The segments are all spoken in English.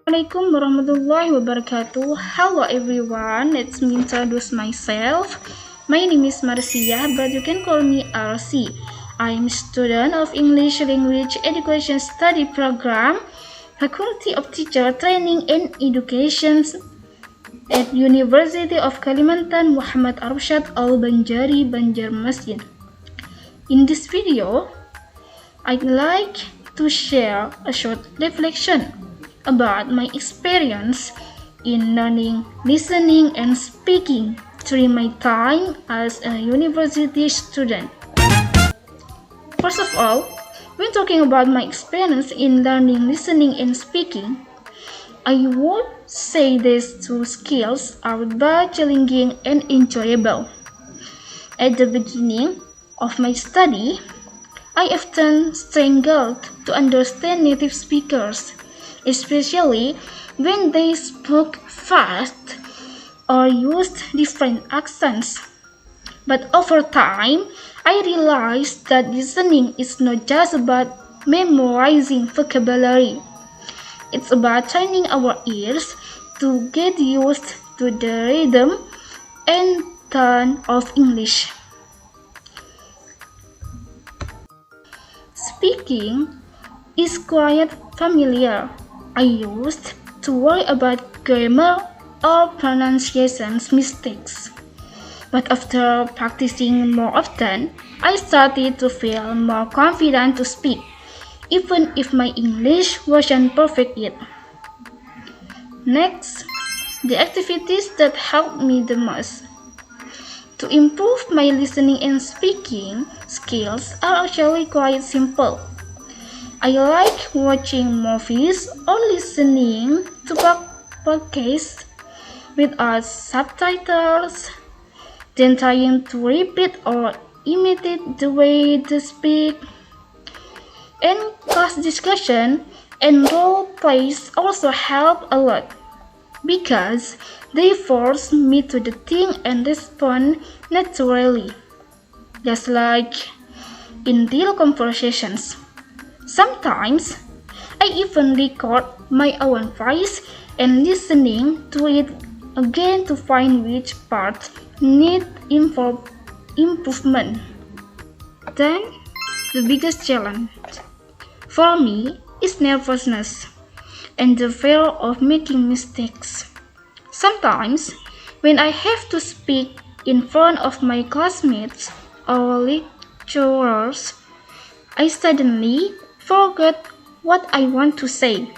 Assalamualaikum warahmatullahi wabarakatuh. Hello everyone, let me introduce myself. My name is Marsiyah, but you can call me RC. I'm a student of English Language Education Study Program, Faculty of Teacher Training and Education at University of Kalimantan Muhammad Arsyad Al-Banjari, Banjarmasin. In this video, I'd like to share a short reflection about my experience in learning, listening, and speaking during my time as a university student. First of all, when talking about my experience in learning, listening, and speaking, I would say these two skills are both challenging and enjoyable. At the beginning of my study, I often struggled to understand native speakers, especially when they spoke fast or used different accents. But over time, I realized that listening is not just about memorizing vocabulary. It's about training our ears to get used to the rhythm and tone of English. Speaking is quite familiar. I used to worry about grammar or pronunciation mistakes. But after practicing more often, I started to feel more confident to speak, even if my English wasn't perfect yet. Next, the activities that helped me the most. To improve my listening and speaking skills are actually quite simple. I like watching movies or listening to podcasts without subtitles, then trying to repeat or imitate the way they speak. And class discussion and role plays also help a lot because they force me to think and respond naturally, just like in real conversations. Sometimes, I even record my own voice and listening to it again to find which parts need improvement. Then, the biggest challenge for me is nervousness and the fear of making mistakes. Sometimes, when I have to speak in front of my classmates or lecturers, I suddenly forget what I want to say.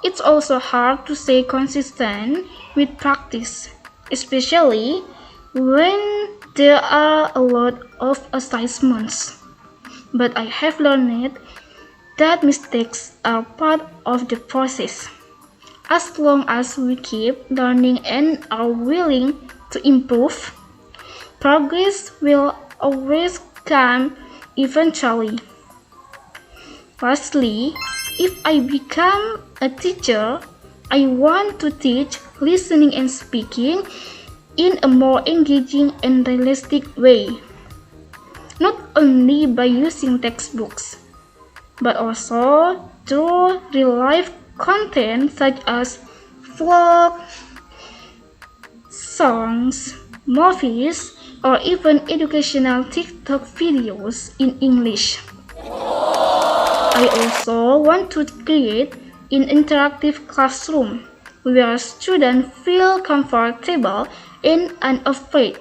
It's also hard to stay consistent with practice, especially when there are a lot of assignments. But I have learned that mistakes are part of the process. As long as we keep learning and are willing to improve, progress will always come eventually. Lastly, if I become a teacher, I want to teach listening and speaking in a more engaging and realistic way, not only by using textbooks, but also through real-life content such as vlogs, songs, movies, or even educational TikTok videos in English. I also want to create an interactive classroom where students feel comfortable and unafraid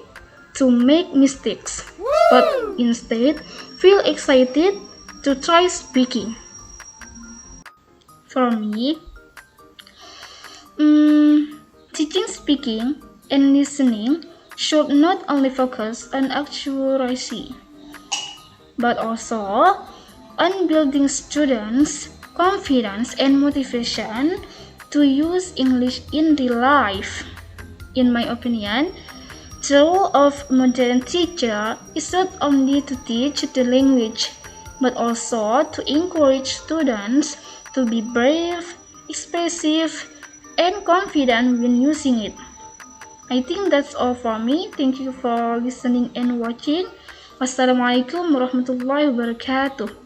to make mistakes, but instead feel excited to try speaking. For me, teaching speaking and listening should not only focus on accuracy, but also on building students' confidence and motivation to use English in real life. In my opinion, the role of modern teacher is not only to teach the language, but also to encourage students to be brave, expressive, and confident when using it. I think that's all for me. Thank you for listening and watching. Wassalamualaikum warahmatullahi wabarakatuh.